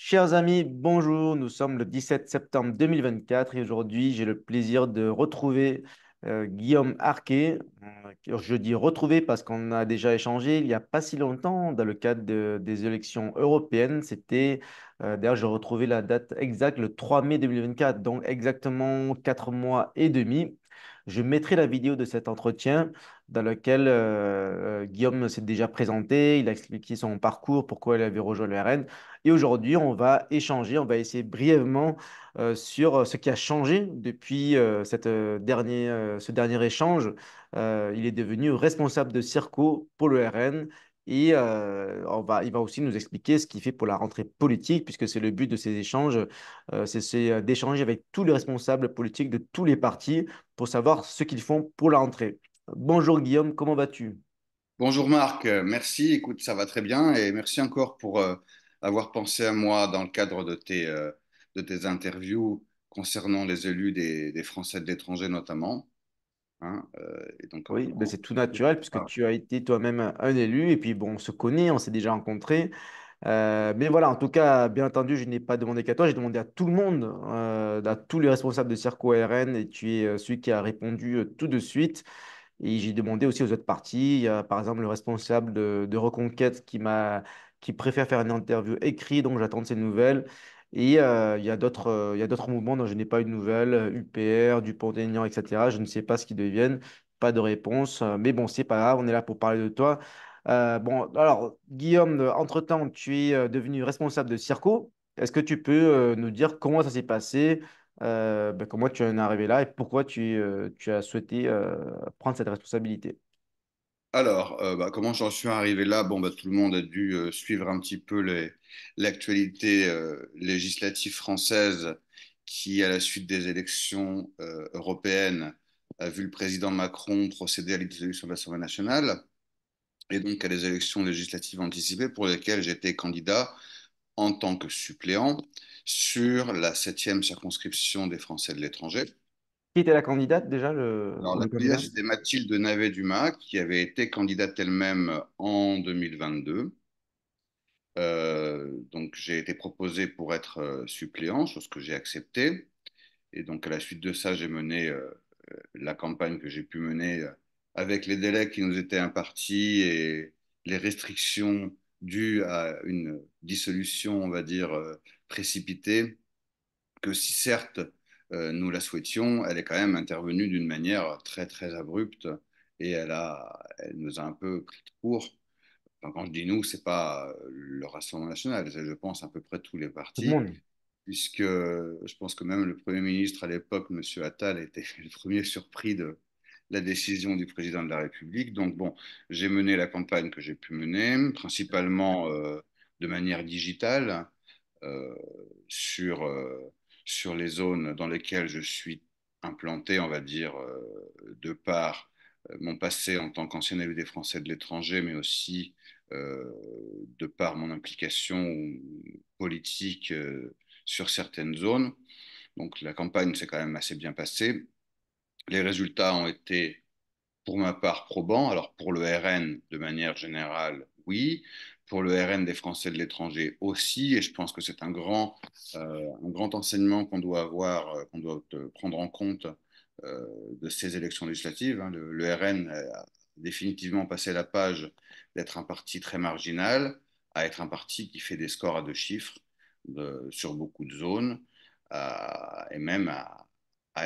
Chers amis, bonjour. Nous sommes le 17 septembre 2024 et aujourd'hui, j'ai le plaisir de retrouver Guillaume Arquet. Je dis retrouver parce qu'on a déjà échangé il n'y a pas si longtemps dans le cadre des élections européennes. D'ailleurs, j'ai retrouvé la date exacte, le 3 mai 2024, donc exactement 4 mois et demi. Je mettrai la vidéo de cet entretien dans lequel Guillaume s'est déjà présenté, il a expliqué son parcours, pourquoi il avait rejoint le RN. Et aujourd'hui, on va échanger, on va essayer brièvement sur ce qui a changé depuis ce dernier échange. Il est devenu responsable de Circo pour le RN et il va aussi nous expliquer ce qu'il fait pour la rentrée politique, puisque c'est le but de ces échanges, c'est d'échanger avec tous les responsables politiques de tous les partis pour savoir ce qu'ils font pour la rentrée. Bonjour Guillaume, comment vas-tu? Bonjour Marc, merci. Écoute, ça va très bien et merci encore pour avoir pensé à moi dans le cadre de tes interviews concernant les élus des Français de l'étranger notamment. Hein, et donc, Oui, ben c'est tout naturel puisque tu as été toi-même un élu et puis bon, on se connaît, on s'est déjà rencontrés. Mais voilà, en tout cas, bien entendu, je n'ai pas demandé qu'à toi, j'ai demandé à tout le monde, à tous les responsables de Circo RN et tu es celui qui a répondu tout de suite. Et j'ai demandé aussi aux autres partis. Il y a par exemple le responsable de Reconquête qui préfère faire une interview écrite, donc j'attends de ses nouvelles. Et il y a d'autres mouvements dont je n'ai pas eu de nouvelles, UPR, Dupont-Aignan, etc. Je ne sais pas ce qu'ils deviennent, pas de réponse. Mais bon, c'est pas grave, on est là pour parler de toi. Bon, alors, Guillaume, entre-temps, tu es devenu responsable de Circo. Est-ce que tu peux nous dire comment ça s'est passé? Comment tu en es arrivé là et pourquoi tu as souhaité prendre cette responsabilité. comment j'en suis arrivé là? Bon, tout le monde a dû suivre un petit peu l'actualité législative française qui, à la suite des élections européennes, a vu le président Macron procéder à la dissolution de l'Assemblée nationale et donc à des élections législatives anticipées pour lesquelles j'étais candidat en tant que suppléant sur la septième circonscription des Français de l'étranger. Qui était la candidate déjà, Alors, ou la le candidate, candidat? c'était Mathilde Navet-Dumas, qui avait été candidate elle-même en 2022. Donc, j'ai été proposé pour être suppléant, chose que j'ai acceptée. Et donc, à la suite de ça, j'ai mené la campagne que j'ai pu mener avec les délais qui nous étaient impartis et les restrictions dues à une dissolution, on va dire, précipitée, que si certes nous la souhaitions, elle est quand même intervenue d'une manière très très abrupte et elle nous a un peu pris de court. Enfin, quand je dis nous, c'est pas le Rassemblement national, c'est je pense à peu près tous les Tout le partis, monde. puisque je pense que même le Premier ministre à l'époque, Monsieur Attal, était le premier surpris de la décision du président de la République. Donc bon, j'ai mené la campagne que j'ai pu mener, principalement de manière digitale euh, sur, sur les zones dans lesquelles je suis implanté, on va dire, de par mon passé en tant qu'ancien élu des Français de l'étranger, mais aussi euh, de par mon implication politique sur certaines zones. Donc la campagne s'est quand même assez bien passée. Les résultats ont été pour ma part, probant. Alors pour le RN, de manière générale, oui. Pour le RN des Français de l'étranger aussi. Et je pense que c'est un grand enseignement qu'on doit avoir, qu'on doit prendre en compte de ces élections législatives. Hein. Le RN a définitivement passé la page d'être un parti très marginal à être un parti qui fait des scores à deux chiffres sur beaucoup de zones et même à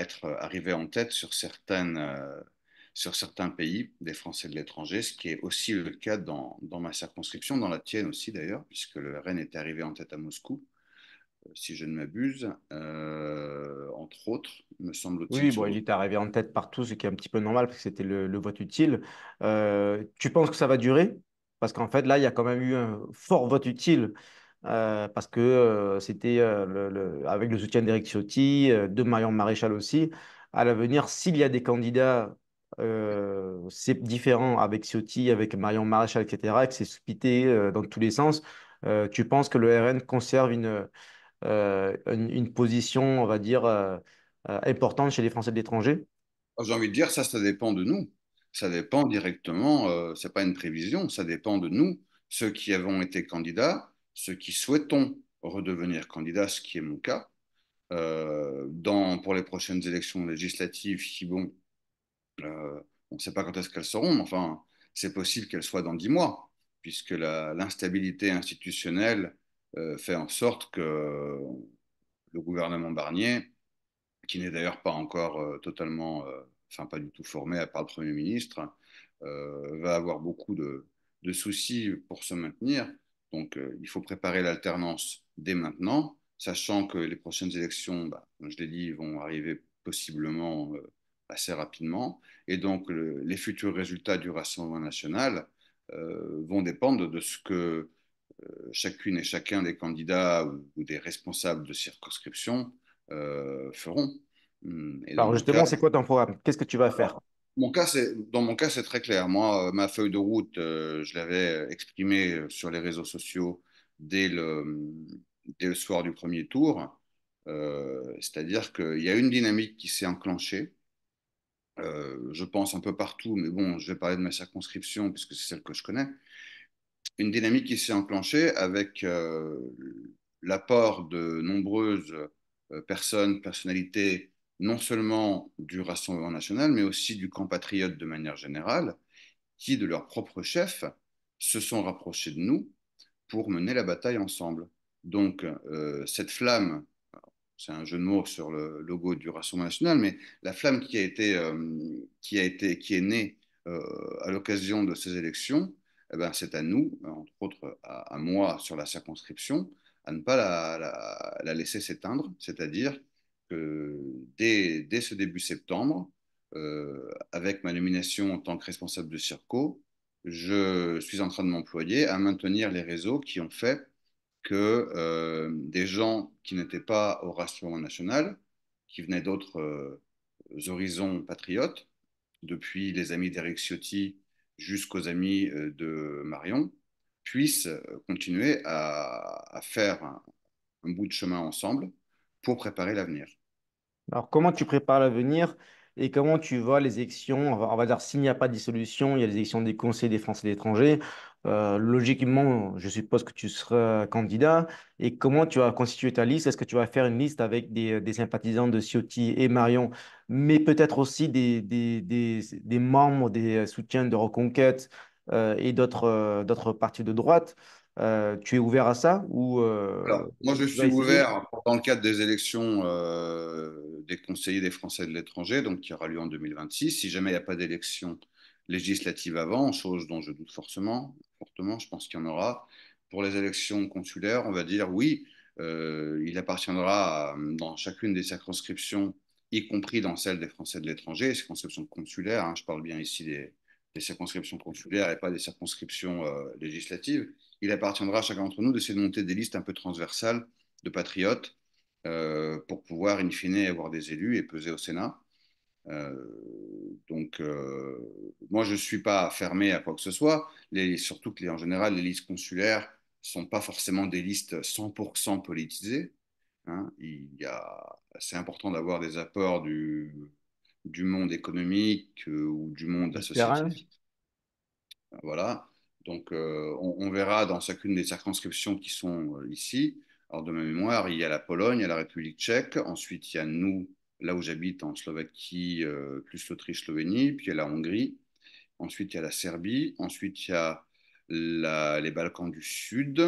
être arrivé en tête sur certains pays des Français de l'étranger, ce qui est aussi le cas dans ma circonscription, dans la tienne aussi d'ailleurs, puisque le RN est arrivé en tête à Moscou, si je ne m'abuse, entre autres, me semble-t-il, Oui, sur bon, il d'autres. est arrivé en tête partout, ce qui est un petit peu normal parce que c'était le vote utile. Tu penses que ça va durer? Parce qu'en fait, là, il y a quand même eu un fort vote utile parce que c'était avec le soutien d'Éric Ciotti, de Marion Maréchal aussi. À l'avenir, s'il y a des candidats c'est différent avec Ciotti, avec Marion Maréchal, etc., et que c'est splitté dans tous les sens, tu penses que le RN conserve une position, on va dire, importante chez les Français de l'étranger? J'ai envie de dire, ça dépend de nous. Ça dépend directement, c'est pas une prévision, ça dépend de nous, ceux qui avons été candidats, ceux qui souhaitons redevenir candidat, ce qui est mon cas. Pour les prochaines élections législatives, qui, bon, on ne sait pas quand est-ce qu'elles seront, mais enfin, c'est possible qu'elles soient dans 10 mois, puisque l'instabilité institutionnelle fait en sorte que le gouvernement Barnier, qui n'est d'ailleurs pas encore totalement, enfin pas du tout formé à part le Premier ministre, va avoir beaucoup de soucis pour se maintenir. Donc il faut préparer l'alternance dès maintenant, sachant que les prochaines élections, bah, comme je l'ai dit, vont arriver possiblement assez rapidement. Et donc les futurs résultats du Rassemblement national vont dépendre de ce que chacune et chacun des candidats ou des responsables de circonscription feront. Et dans Alors mon cas, justement, c'est quoi ton programme? Qu'est-ce que tu vas faire? alors, dans mon cas, c'est très clair. Moi, ma feuille de route, je l'avais exprimée sur les réseaux sociaux dès dès le soir du premier tour. C'est-à-dire qu'il y a une dynamique qui s'est enclenchée. Je pense un peu partout, mais bon, je vais parler de ma circonscription puisque c'est celle que je connais. Une dynamique qui s'est enclenchée avec l'apport de nombreuses personnalités, non seulement du Rassemblement national, mais aussi du camp patriote de manière générale, qui, de leur propre chef, se sont rapprochés de nous pour mener la bataille ensemble. Donc, cette flamme, c'est un jeu de mots sur le logo du Rassemblement national, mais la flamme qui est née à l'occasion de ces élections, eh ben, c'est à nous, entre autres à moi sur la circonscription, à ne pas la laisser s'éteindre, c'est-à-dire que dès ce début septembre, avec ma nomination en tant que responsable de Circo, je suis en train de m'employer à maintenir les réseaux qui ont fait que des gens qui n'étaient pas au Rassemblement national, qui venaient d'autres horizons patriotes, depuis les amis d'Eric Ciotti jusqu'aux amis de Marion, puissent continuer à faire un bout de chemin ensemble pour préparer l'avenir. Alors, comment tu prépares l'avenir et comment tu vois les élections? On va dire, s'il n'y a pas de dissolution, il y a les élections des conseils des Français de l'étranger. Logiquement, je suppose que tu seras candidat. Et comment tu vas constituer ta liste? Est-ce que tu vas faire une liste avec des sympathisants de Ciotti et Marion, mais peut-être aussi des membres, des soutiens de Reconquête et d'autres partis de droite? Tu es ouvert à ça ou Alors, moi, je tu suis vas essayer? ouvert dans le cadre des élections des conseillers des Français de l'étranger, donc qui aura lieu en 2026. Si jamais il n'y a pas d'élection législative avant, chose dont je doute fortement, je pense qu'il y en aura. Pour les élections consulaires, on va dire oui, il appartiendra dans chacune des circonscriptions, y compris dans celle des Français de l'étranger, circonscriptions consulaires, hein, je parle bien ici des circonscriptions consulaires et pas des circonscriptions législatives. Il appartiendra à chacun d'entre nous d'essayer de monter des listes un peu transversales de patriotes pour pouvoir, in fine, avoir des élus et peser au Sénat. Euh, moi, je ne suis pas fermé à quoi que ce soit, surtout que, en général, les listes consulaires ne sont pas forcément des listes 100% politisées. Hein. C'est important d'avoir des apports du monde économique ou du monde Du terrain? associatif. Voilà. Donc, on verra dans chacune des circonscriptions qui sont ici. Alors, de ma mémoire, il y a la Pologne, il y a la République tchèque. Ensuite, il y a nous, là où j'habite, en Slovaquie, plus l'Autriche, Slovénie. Puis il y a la Hongrie. Ensuite, il y a la Serbie. Ensuite, il y a les Balkans du Sud.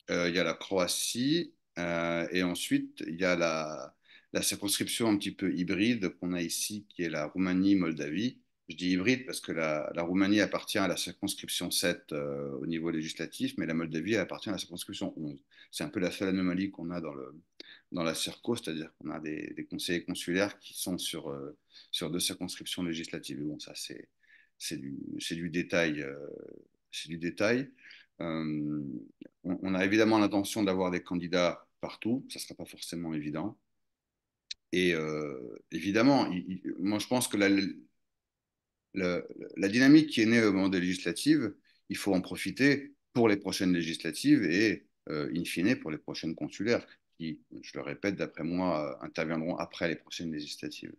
Il y a la Croatie. Et ensuite, il y a la circonscription un petit peu hybride qu'on a ici, qui est la Roumanie-Moldavie. Je dis hybride parce que la Roumanie appartient à la circonscription 7 au niveau législatif, mais la Moldavie elle appartient à la circonscription 11. C'est un peu la seule anomalie qu'on a dans la circo, c'est-à-dire qu'on a des conseillers consulaires qui sont sur deux circonscriptions législatives. Et bon, ça, c'est du détail. C'est du détail. Euh, on a évidemment l'intention d'avoir des candidats partout, ça ne sera pas forcément évident. Et évidemment, moi je pense que la, la dynamique qui est née au moment des législatives, il faut en profiter pour les prochaines législatives et, in fine, pour les prochaines consulaires, qui, je le répète, d'après moi, interviendront après les prochaines législatives.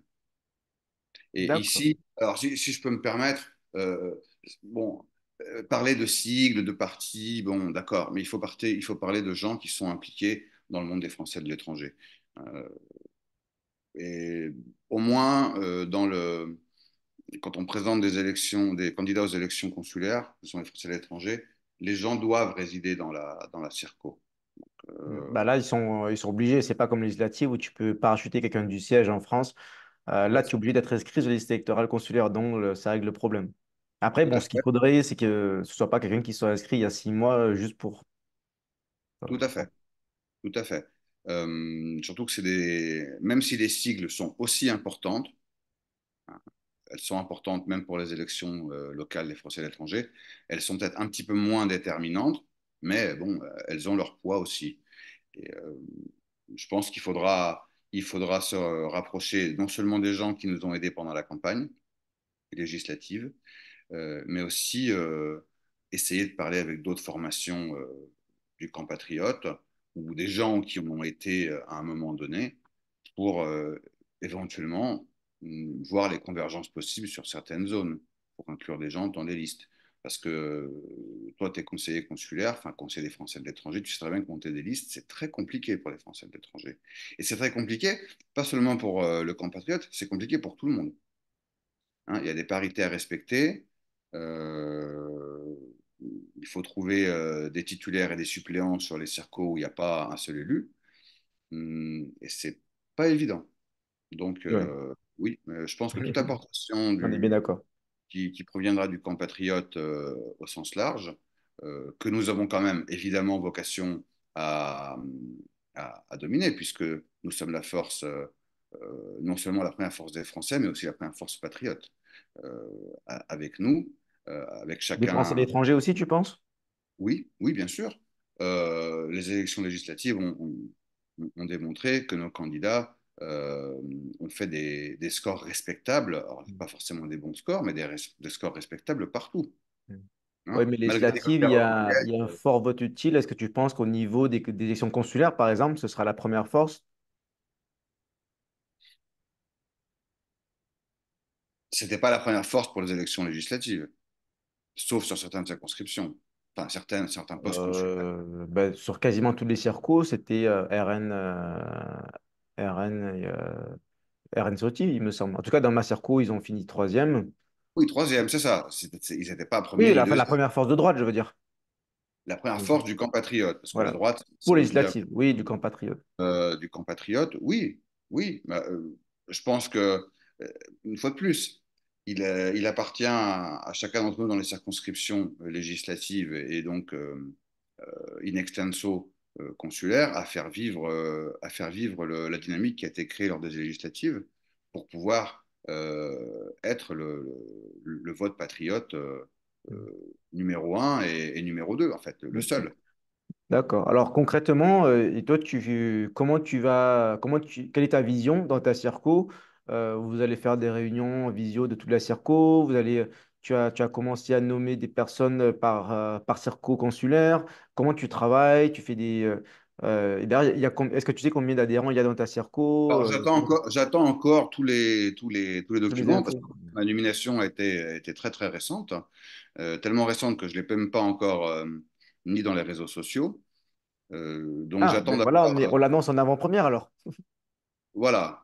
Et D'accord. ici, alors si je peux me permettre, bon, Parler de sigles, de partis, bon, d'accord, mais il faut parler de gens qui sont impliqués dans le monde des Français de l'étranger. Euh, et au moins, quand on présente des candidats aux élections consulaires, ce sont les Français de l'étranger, les gens doivent résider dans la circo. Bah là, ils sont obligés. C'est pas comme législative où tu peux parachuter quelqu'un du siège en France. Tout Là, à tu fait. es obligé d'être inscrit sur les listes électorales consulaires, donc ça règle le problème. Après, Tout bon, à ce qu'il fait. faudrait, c'est que ce soit pas quelqu'un qui soit inscrit il y a 6 mois juste pour. Tout à fait. Tout à fait. Surtout que même si les sigles sont aussi importantes, elles sont importantes même pour les élections locales des Français de l'étranger. Elles sont peut-être un petit peu moins déterminantes, mais bon, elles ont leur poids aussi. Et, je pense il faudra se rapprocher non seulement des gens qui nous ont aidés pendant la campagne législative, mais aussi essayer de parler avec d'autres formations du camp patriote ou des gens qui ont été à un moment donné pour éventuellement voir les convergences possibles sur certaines zones, pour inclure des gens dans les listes. Parce que toi, tu es conseiller consulaire, enfin conseiller des Français de l'étranger, tu sais très bien que monter des listes, c'est très compliqué pour les Français de l'étranger. Et c'est très compliqué, pas seulement pour le camp patriote, c'est compliqué pour tout le monde. Hein. Il y a des parités à respecter. Euh, il faut trouver des titulaires et des suppléants sur les circos où il n'y a pas un seul élu. Et c'est pas évident. Donc, Ouais, oui, je pense que toute apportation on est bien d'accord. qui proviendra du camp patriote au sens large, que nous avons quand même évidemment vocation à, à dominer, puisque nous sommes la force, non seulement la première force des Français, mais aussi la première force patriote. Avec nous, avec Des Français de chacun. l'étranger aussi, tu penses? Oui, oui, bien sûr. Les élections législatives ont démontré que nos candidats ont fait des scores respectables. Alors, pas forcément des bons scores, mais des scores respectables partout. Oui, Hein. mais Malgré les législative, candidats reculés, il y a un fort vote utile. Est-ce que tu penses qu'au niveau des élections consulaires, par exemple, ce sera la première force? c'était pas la première force pour les élections législatives, sauf sur certaines circonscriptions, enfin certains postes consulaires. Ben, sur quasiment tous les circos, c'était RN, RN Sauti, il me semble. En tout cas, dans ma circo, ils ont fini troisième. Oui, troisième, c'est ça. Ils n'étaient pas Oui, premiers ni la deuxième. première force de droite, je veux dire. La première Oui. force du camp patriote, parce que la Voilà. droite, Pour ça veut dire législative, oui, du camp patriote. du camp patriote, oui, oui. Bah, je pense que, une fois de plus, il appartient à chacun d'entre nous dans les circonscriptions législatives et donc in extenso consulaire à faire vivre la dynamique qui a été créée lors des législatives pour pouvoir être le vote patriote numéro un et numéro deux, en fait, le Ok. seul. D'accord. Alors concrètement, et toi, quelle est ta vision dans ta circo? Vous allez faire des réunions visio de toute la circo. Tu as commencé à nommer des personnes par circo consulaire. Comment tu travailles? Tu fais et derrière, est-ce que tu sais combien d'adhérents il y a dans ta circo? Alors, j'attends encore tous les Tous les documents parce que infos. ma nomination a été très très récente, tellement récente que je ne l'ai même pas encore ni dans les réseaux sociaux. Donc Ah, j'attends ben voilà, d'avoir, on l'annonce en avant-première alors. voilà,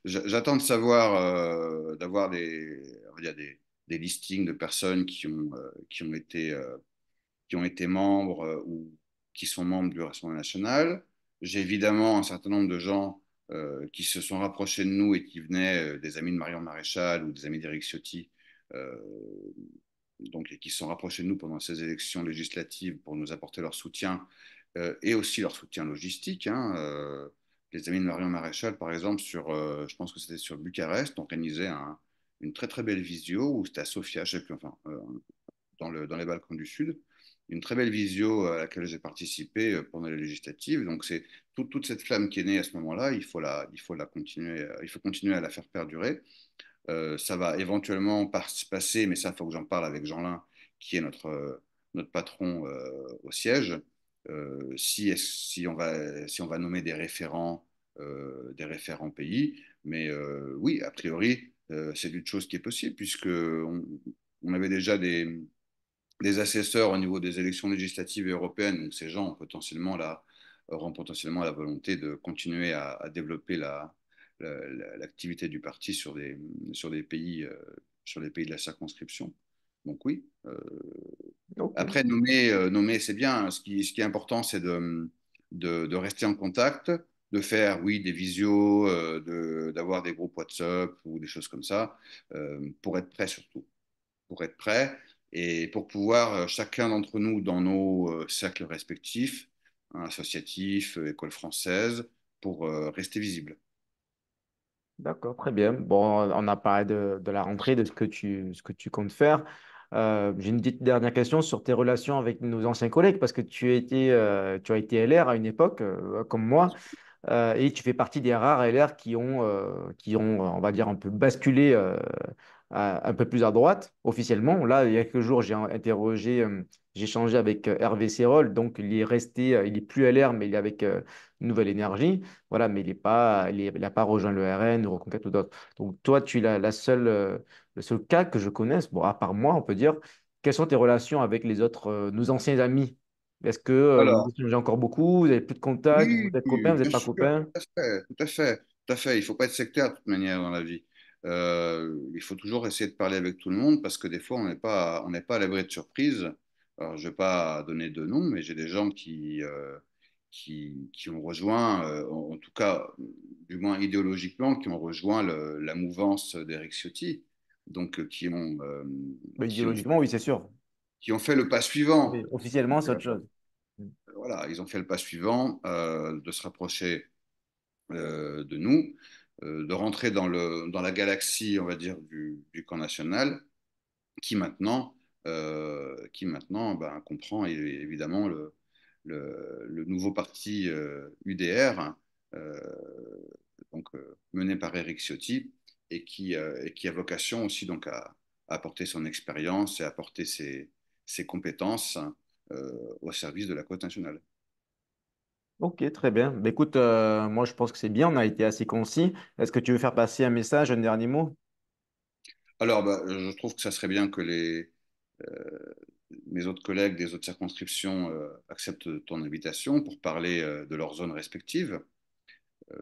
j'attends de savoir, d'avoir on va dire des listings de personnes qui ont été membres ou qui sont membres du Rassemblement national. J'ai évidemment un certain nombre de gens qui se sont rapprochés de nous et qui venaient des amis de Marion Maréchal ou des amis d'Éric Ciotti, euh, donc, et qui se sont rapprochés de nous pendant ces élections législatives pour nous apporter leur soutien et aussi leur soutien logistique. Hein. Les amis de Marion Maréchal, par exemple, je pense que c'était sur Bucarest, ont organisé une très très belle visio, ou c'était à Sofia, je sais plus, enfin, dans les Balkans du Sud. Une très belle visio à laquelle j'ai participé pendant les législatives. Donc, c'est toute cette flamme qui est née à ce moment-là, il faut la continuer, il faut continuer à la faire perdurer. Ça va éventuellement passer, mais ça, il faut que j'en parle avec Jeanlin, qui est notre patron au siège. Si on va nommer des référents pays. Mais oui, a priori, c'est une chose qui est possible, puisque on avait déjà des assesseurs au niveau des élections législatives et européennes. Donc ces gens auront potentiellement la volonté de continuer à développer l'activité du parti sur des pays, sur les pays de la circonscription. Donc oui. Ok. Après, nommer c'est bien. Ce qui est important, c'est de rester en contact, de faire, oui, des visios, d'avoir des groupes WhatsApp ou des choses comme ça, pour être prêt surtout, pour être prêt et pour pouvoir, chacun d'entre nous, dans nos cercles respectifs, hein, associatifs, école française, pour rester visible. D'accord, très bien. Bon, on a parlé de la rentrée, de ce que tu comptes faire. J'ai une petite dernière question sur tes relations avec nos anciens collègues, parce que tu as été LR à une époque, comme moi, et tu fais partie des rares LR qui ont, on va dire, un peu basculé un peu plus à droite, officiellement. Là, il y a quelques jours, j'ai échangé avec Hervé Sérol, donc il est resté, il est plus LR, mais il est avec une nouvelle énergie. Voilà, mais il n'a pas rejoint le RN, Reconquête ou d'autres. Donc toi, tu es la seule, le seul cas que je connaisse, bon, à part moi, on peut dire. Quelles sont tes relations avec les autres, nos anciens amis? Est-ce que vous Alors, échangez encore beaucoup? Vous avez plus de contact? Vous oui, êtes copains? oui, Vous n'êtes bien pas sûr, copains? tout à fait, tout à fait, tout à fait. Il ne faut pas être sectaire de toute manière dans la vie. Il faut toujours essayer de parler avec tout le monde parce que des fois, on n'est pas à l'abri de surprises. Alors, je ne vais pas donner de nom, mais j'ai des gens qui ont rejoint, en tout cas, du moins idéologiquement, qui ont rejoint la mouvance d'Éric Ciotti, donc Bah, qui ont, idéologiquement, oui, c'est sûr. qui ont fait le pas suivant. Oui, officiellement, c'est autre chose. Voilà, ils ont fait le pas suivant de se rapprocher de nous, de rentrer dans la galaxie, on va dire, du camp national, qui maintenant ben, comprend évidemment le nouveau parti UDR, hein, euh, mené par Eric Ciotti, et qui a vocation aussi donc à apporter son expérience et à apporter ses compétences au service de la cause nationale. Ok, très bien. Bah, écoute, moi, je pense que c'est bien. On a été assez concis. Est-ce que tu veux faire passer un message, un dernier mot? Alors, bah, je trouve que ça serait bien que euh, mes autres collègues des autres circonscriptions acceptent ton invitation pour parler de leurs zones respectives. Euh,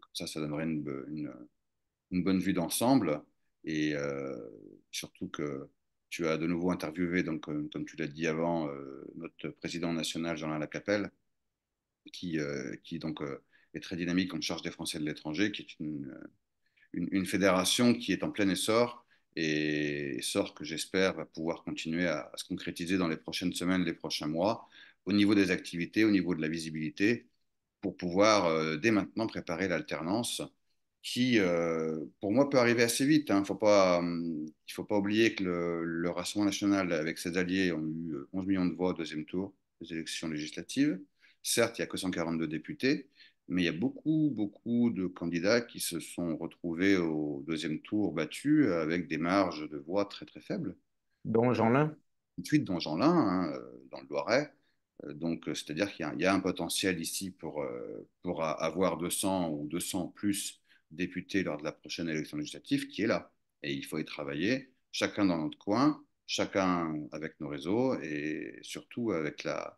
Comme ça donnerait une bonne vue d'ensemble. Et surtout que tu as de nouveau interviewé, donc, comme tu l'as dit avant, notre président national, Jean-Alain Lacapelle, qui donc, est très dynamique en charge des Français de l'étranger, qui est une fédération qui est en plein essor et essor que j'espère va pouvoir continuer à se concrétiser dans les prochaines semaines, les prochains mois, au niveau des activités, au niveau de la visibilité, pour pouvoir dès maintenant préparer l'alternance qui, pour moi, peut arriver assez vite. Hein. Il faut pas oublier que le Rassemblement national, avec ses alliés, ont eu 11 millions de voix au deuxième tour des élections législatives. Certes, il n'y a que 142 députés, mais il y a beaucoup de candidats qui se sont retrouvés au deuxième tour battus avec des marges de voix très faibles. Don Euh, Jeanlin? Ensuite, dans Jeanlin, hein, dans le Loiret. Donc, c'est-à-dire il y a un potentiel ici pour avoir 200 ou 200 plus députés lors de la prochaine élection législative qui est là. Et il faut y travailler, chacun dans notre coin, chacun avec nos réseaux et surtout avec la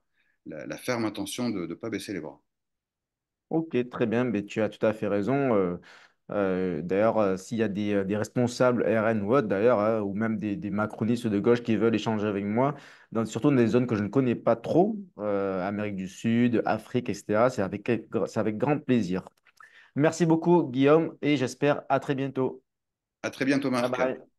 ferme intention de ne pas baisser les bras. Ok, très bien. Mais tu as tout à fait raison. D'ailleurs, s'il y a des responsables RN ou autres, d'ailleurs, hein, ou même des macronistes de gauche qui veulent échanger avec moi, surtout dans des zones que je ne connais pas trop, Amérique du Sud, Afrique, etc., c'est avec grand plaisir. Merci beaucoup, Guillaume, et j'espère à très bientôt. À très bientôt, Bye Marc. bye.